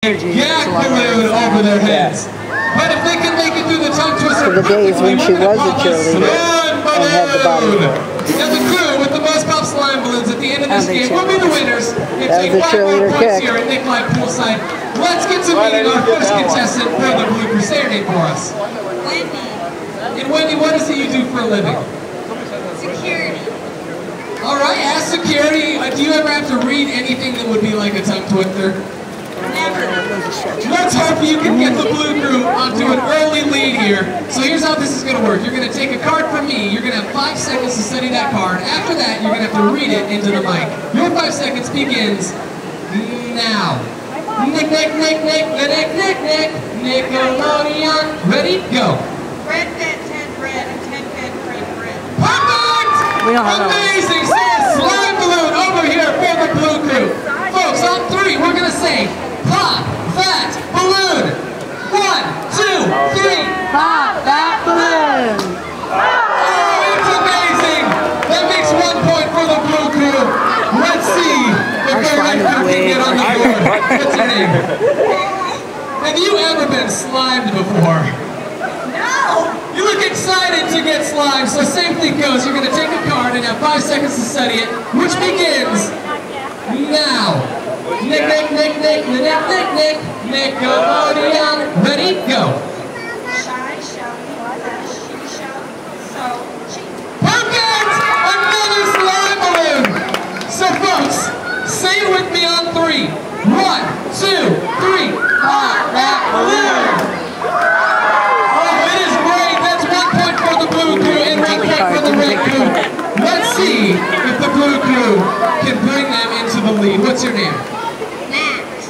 yak balloon over their heads. But if they can make it through the tongue twister, for the days when she was a cheerleader and had the body for it. Now the crew with the most pop slime balloons at the end of this game will be the winners. It's that was a cheerleader points kick. here at Nickolodeon Poolside. Let's get to meeting our first contestant for the Blue Crusader name for us. Wendy. And Wendy, what is it you do for a living? Security. Alright, as security, do you ever have to read anything that would be like a tongue twister? Never. Let's hope you can get the Blue Crew onto an early lead here. So here's how this is going to work. You're going to take a card from me. You're going to have 5 seconds to study that card. After that, you're going to have to read it into the mic. Your 5 seconds begins now. Nick, Nickolodeon. Ready? Go. Red pen, 10 red, and 10 pen, red. Perfect! We don't have amazing! So slime balloon over here for the Blue Crew. Folks, on 3, we're going to say, pop that balloon. 1, 2, 3. Pop that balloon. Oh, it's amazing. That makes 1 point for the Blue Crew. Let's see if the Red Crew can get on the board. What's your name? Have you ever been slimed before? No! You look excited to get slimed, so same thing goes. You're going to take a card and have 5 seconds to study it, which begins now. Nickolodeon. Ready? Go. Shy, shouty, flash, she, shout, so, she. Perfect! Another slime balloon! So folks, say it with me on 3. 1, 2, 3. Pop that balloon! Oh, it is great! That's 1 point for the Blue Crew and 1 point for the Red Crew. Let's see if the Blue Crew can bring them into the lead. What's your name? Max.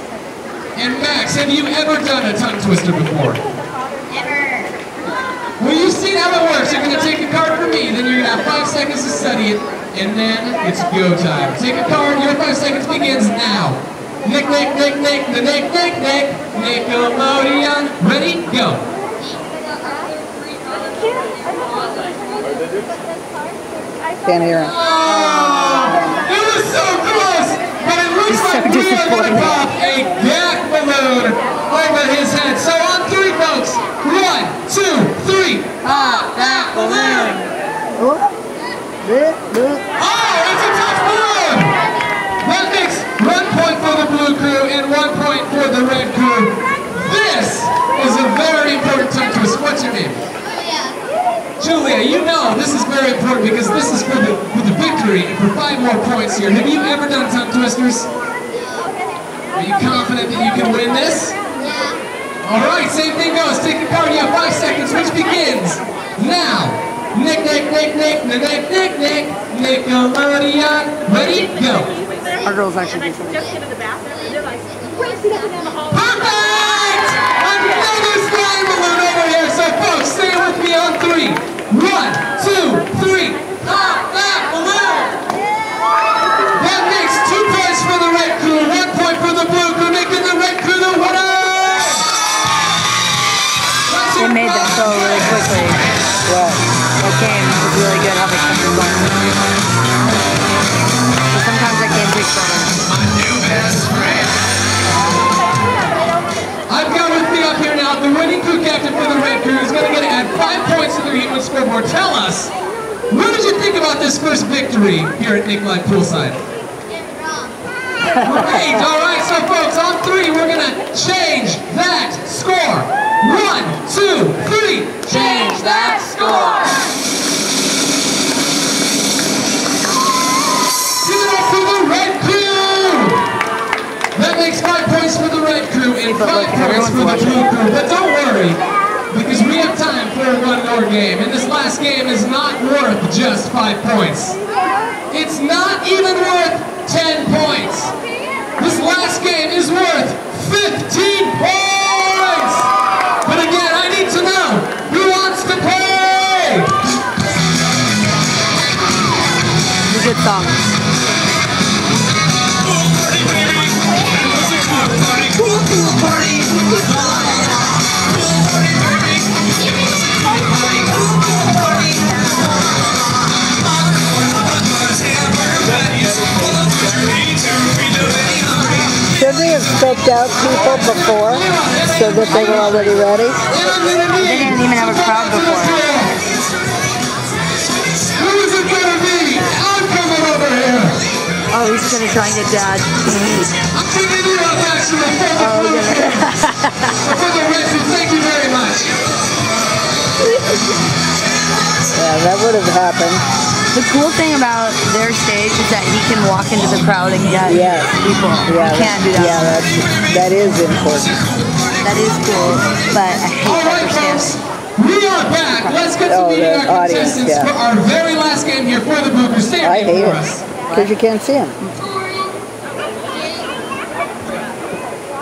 And Max, have you ever done a tongue twister before? Never. Well, you've seen how it works. You're going to take a card from me, then you're going to have 5 seconds to study it, and then it's go time. Take a card, your 5 seconds begins now. Nickolodeon. Ready? Go. Can't hear him. Oh, it was so close, but it looks like we are going to pop a yak balloon over his head. So on 3, folks. 1, 2, 3. Pop that balloon. Oh, it's a tough balloon. That makes 1 point for the Blue Crew and 1 point for the Red Crew. This is a very important tongue twister. What's your name? Julia, you know this is very important because this is for the victory and for 5 more points here. Have you ever done tongue twisters? Are you confident that you can win this? Yeah. Alright, same thing goes. Take a card, you have 5 seconds, which begins now. Nickolodeon. Ready? Go. Our girls actually do Just get in the bathroom and they're like, wait, see that in the hall. Perfect! Another slime balloon over here. So folks, stay with me on 3. 1, 2, 3. Pop that balloon! That makes 2 points for the Red Crew, 1 point for the Blue Crew, making the Red Crew the winner! They made that go really quickly. What? That game was really good how they kept it going. But sometimes that game takes forever. My new best friend. I've got with me up here now the winning crew captain for the Red Crew is going to get to add 5 points to their human scoreboard. Tell us, what did you think about this first victory here at Nickolodeon Poolside? Great, alright, so folks, on 3 we're going to change that score. 1, 2, 3, change that score! Give it up for the Red Crew! That makes 5 points for the Red Crew and 5 points for the Blue Crew. But don't worry, because we have time for a one more game. And this last game is not worth just 5 points. It's not even worth 10 points. This last game is worth 15 points! But again, I need to know, who wants to play? It's a good song. Should we have stepped out people before so that they were already ready? They didn't even have a crowd before. Who is it gonna be? I'm coming over here. Oh, he's gonna try and get Dad. I'm thinking you up actually for the blue crew. For the red crew, thank you very much. Yeah, that would have happened. The cool thing about their stage is that he can walk into the crowd and get people. Yeah, You can't do that. Yeah, that is important. That is cool, but I hate All that right, for folks. We are back. Let's get to meeting our contestants for our very last game here for the Booker. Stay I hate for it us. because you can't see them.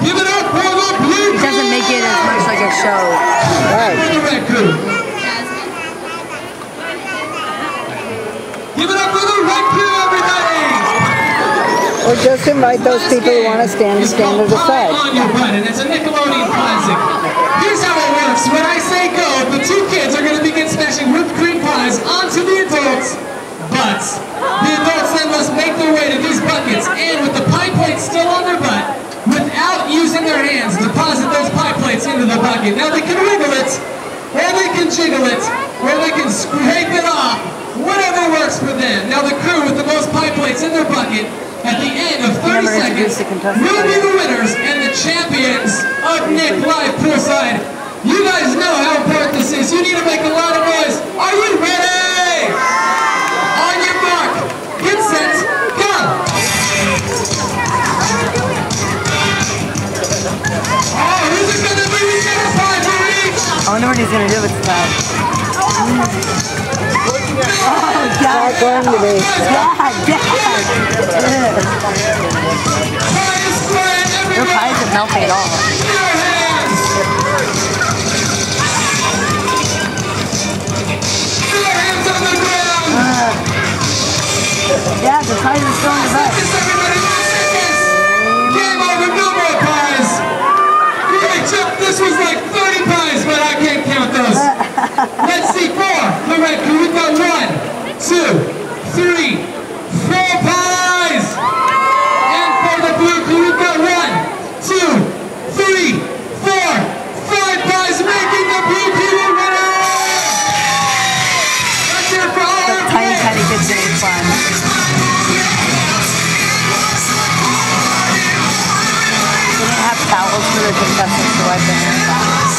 Give it up for the blue It doesn't make it as much like a show. Right. For the red crew. Give it up for the red crew, everybody. Or just invite those people who want to stand to the Pie side. on your button. It's a Nickelodeon classic. Here's how it works. When I say go, the two kids are going to begin smashing whipped cream pies onto the adults' butts. The adults then must make their way to these buckets and with the pie plates still on their butt, without using their hands, deposit those pie plates into the bucket. Now they can wiggle it, or they can jiggle it, or they can scrape it off, whatever works for them. Now the crew with the most pie plates in their bucket at the end of 30 seconds will be the winners and the champions of Nick Live Poolside. You guys know how important this is. You need to make a lot of noise. Are you ready? On your mark, get set, go! Oh, who's it gonna be? We get a pie for each! I wonder what he's gonna do with the time. It's not going to be. Their pies are melting at all. Yeah, the pies are still in the butt. Game over, no more pies. Great job. This was like 30 pies, but I can't count those. Let's see, for the red crew, we've got 1, 2, 3, 4 pies. And for the blue crew, we've got 1, 2, 3, 4, 5 pies, making the blue crew a winner. Let's hear it for all our Tiny, players. tiny kids getting fun. They don't have towels for the contestants to wipe their hands.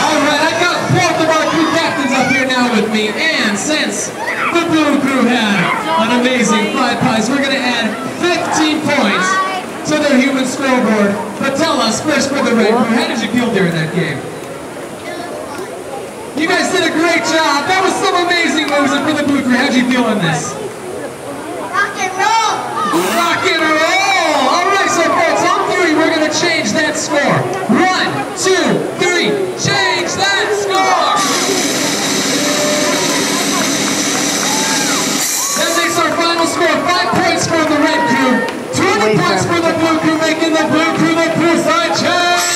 Alright, I've got both of our crew captains up here now with me, and since the blue crew had an amazing 5 pies, we're going to add 15 points to their human scoreboard. But tell us, first for the red crew, how did you feel during that game? You guys did a great job. That was some amazing moves, and for the blue crew, how'd you feel in this? Rock and roll! Rock and roll! Alright, so folks, on 3, we're going to change that score. 1, 2, 3, change that score! That makes our final score 5 points for the red crew, 20 points for the blue crew, making the blue crew the poolside champs!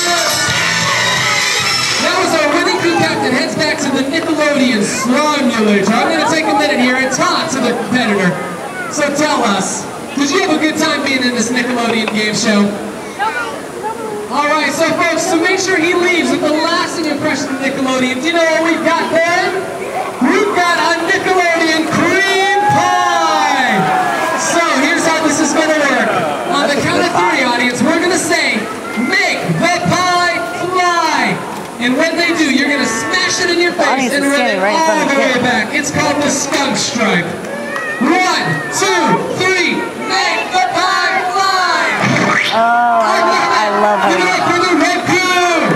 That was our winning crew captain, heads back to the Nickolodeon Slime-ulator. I'm going to take a minute here and talk to the competitor. So tell us, did you have a good time being in this Nickelodeon game show? Alright, so folks, to make sure he leaves with the lasting impression of Nickelodeon, do you know what we've got for him? We've got a Nickelodeon cream pie! So here's how this is going to work. On the count of 3, audience, we're going to say, make the pie fly! And when they do, you're going to smash it in your face and run it all the way back. It's called the skunk stripe. 1, 2, 3, make the pie fly! Oh, I love how Give it up for the red crew!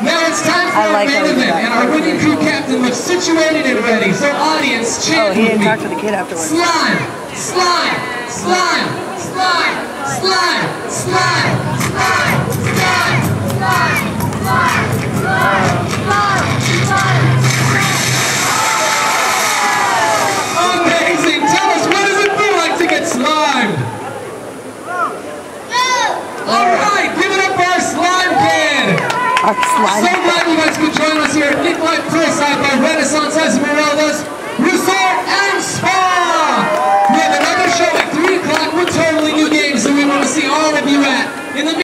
Now it's time for our main event, and our winning crew captain looks situated and ready. So audience, chant he with didn't me. talk to the kid afterwards. Slime! Slime! Slime! Slime! Slime! Slime! Slime! Slime! Slime! Slime! Slime! Slime! Amazing! Tell us, what does it feel like to get slimed? Alright, give it up for our slime kid! Our slime. So glad you guys could join us here at Nick Live Poolside by Renaissance Esmeralda's Resort and Spa! We have another show at 3 o'clock with totally new games, and we want to see all of you rat. In the